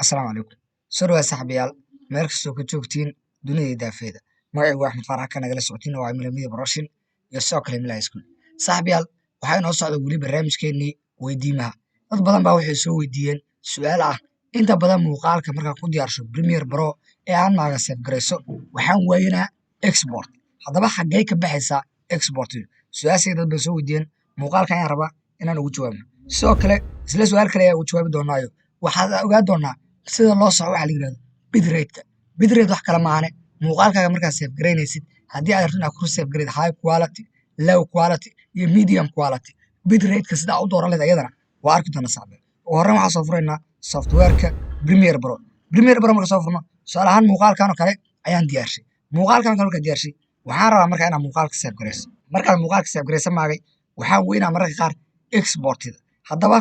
Asalaamu calaykum. Soo dhawaad saaxiibayaal, meel kastoo ka joogtiin dunida daafeeda. Magacaygu waa Axmed Faarax ka nagala socotiin waa Milamida Baroshin iyo sidoo kale Milaa School. Saaxiibayaal, waxaa inoo socda weli barnaamijkeennii weydiimaha. Dad badan baa waxay soo weydiiyeen su'aal ah inta badan muuqaalka markaa ku diyaarsho Premiere Pro ee aan maaga save garayso waxaan waaynaa export. Haddaba xaggee ka baxaysaa export? Su'aashay dad bay soo weydiiyeen muuqaalka ayaan rabaa inaan ugu jawaabno. Sidoo kale isla su'aal kale ayaa ugu jawaabi doonaayo. Waxaad ogaan doonaa sida loo soco waxa la yiraahdo bitrate-ka. Bitrate wax kale maahane muuqaalkaaga markaad save garaynaysid haddii aad rabto inaad ku save garaysid high quality, low quality iyo medium quality. Bitrate-ka sida aad u dooran lahayd ayadana waa arki doonaa saaxiib. Ugu horreyn waxaan soo furaynaa software-ka Premiere Pro. Premiere Pro marka soo furno tusaale ahaan muuqaalkan oo kale ayaan diyaarshay. Muuqaalkan kale markaan diyaarshay waxaan rabaa markaa inaan muuqaalka save garayso. Markaan muuqaalka save garaysan maagay waxaan weynaa mararka qaar export-ida. Haddaba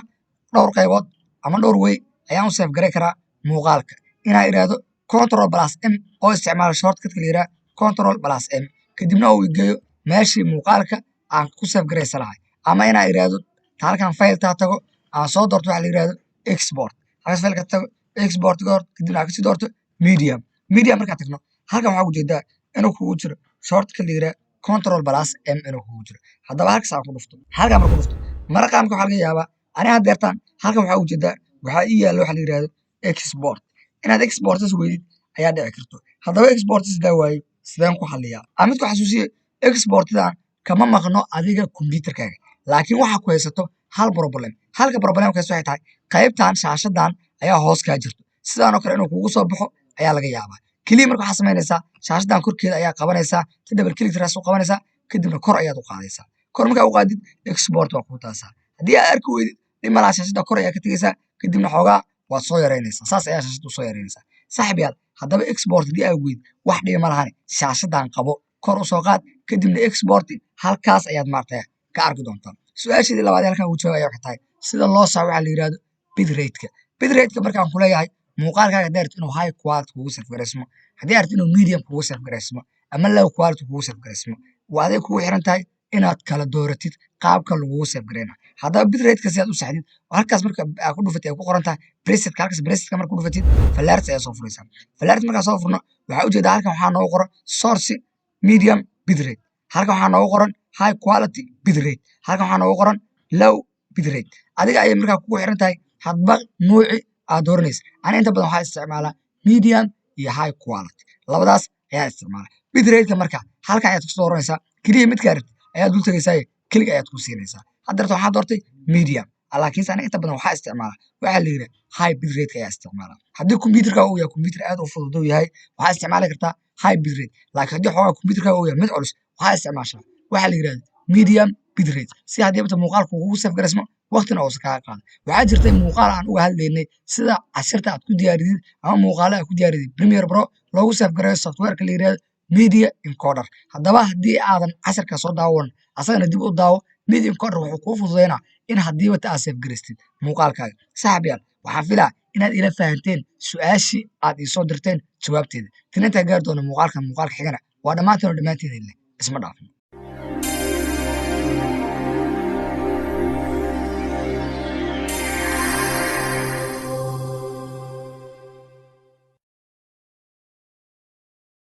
dhowr qaybood ama dhowr way ayaan u save garay karaa muuqaalka inaan iraahdo Ctrl+M oo isticmaalo shortcut-ka la yiraahdo Ctrl+M kadibna uu igeeyo meeshii muuqaalka aan ku save garaysan lahay ama inaan iraahdo halkan file-taa tago aan soo doorto waxa la yiraahdo export. Halkaas file-ka tago export goor kadibna aan kasii doorto medium. Medium markaan tagno halkan waxaa ujeedaa inuu kugu jiro shortcut la yiraahdo Ctrl+M inuu kugu jiro. Haddaba halkaas aan ku dhufto. Halkan markaan ku dhufto maraqaamka waxaa laga yaabaa ani had deertaan halkan waxaa ujeedaa waxaa ii yaalo waxa la yiraahdo export. Inaad exportas weydid ayaa dhici karto. Haddaba exportas sidaa waayo sideen ku xalliyaa? Aan mid ku xasuusiye exportidan kama maqno adiga computerkaaga laakiin waxaa ku haysato hal problem. Halka problemkaas waxay tahay qaybtan shaashadan ayaa hoos kaa jirto. Sidaan oo kale inuu kugu soo baxo ayaa laga yaabaa. Kaliya marka waxaa samaynaysaa shaashadan korkeeda ayaa qabanaysaa si double click tiraas u qabanaysaa kadibna kor ayaad u qaadaysaa. Kor markaa u qaadid export waa kuu taasaa. Haddii aad arki weydid dhimala shaashada kor ayaa ka tegaysaa kadibna xoogaa waad soo yaraynaysaa. Saas ayaa shaashada u soo yaraynaysaa. Saaxiibayaal, haddaba export haddii aad weyd wax dhima lahan shaashadan qabo kor u soo qaad kadibna export halkaas ayaad maartay ka arki doontaa. Su'aasheedii labaad ee halkan ugu jawaab ayaa waxay tahay sida loo soco waxa la yiraahdo bitrate-ka. Bitrate-ka markaan ku leeyahay muuqaalkaaga haddii aad rabto inuu high quality kugu save garaysmo, haddii aad rabto inuu medium kugu save garaysmo ama low quality kugu save garaysmo waa aday kugu xiran tahay inaad kala dooratid qaabka lagugu save garaynayo. Haddaba bitrate-ka si aad u saxdid halkaas marka aad ku dhufatid ay ku qoran tahay preset-ka halkaas preset-ka marka ku dhufatid fallaarta ayaa soo furaysaa. Fallaarta markaa soo furno waxaa ujeedaa halkan waxaa noogu qoran source medium bitrate. Halkan waxaa noogu qoran high quality bitrate. Halkan waxaa noogu qoran low bitrate. Adiga ayay markaa kugu xiran tahay hadba nuuci aad dooranaysa. Ani inta badan waxaa isticmaalaa medium iyo high quality. Labadaas ayaa isticmaalaa. Bitrate-ka marka halkan ayaad ku soo dooranaysaa kaliya midka aad rabtid ayaad dul tagaysaa click ayaad ku siinaysaa. Hadda waxaan doortay medium laakiinse ani inta badan waxaa isticmaalaa waxa la yiraahdo high bitrate ayaa isticmaalaa. Haddii computerkaaga uu yahay computer aad u fudud uu yahay waxaa isticmaali kartaa high bitrate laakiin haddii xoogaa computerkaaga uu yahay mid culus waxaa isticmaashaa waxa la yiraahdo medium bitrate si haddii inta muuqaalku kugu save garaysmo waqtina uusan kaaga qaadan. Waxaa jirtay muuqaal aan uga hadlaynay sida casharta aad ku diyaaridid ama muuqaala aad ku diyaaridid Premiere Pro loogu save garayo software-ka la yiraahdo media encoder. Haddaba haddii aadan casharka soo daawan asagana dib u daawo media encoder wuxuu kuu fududeynaa in haddiiba aad save garaystid muuqaalkaaga. Saaxiibayaal, waxaan filaa inaad ila fahanteen su'aashii aad ii soo dirteen jawaabteeda. Tan intaa gaari doona muuqaalka xigana waa dhammaanteen oo dhammaanteed isma dhaafno.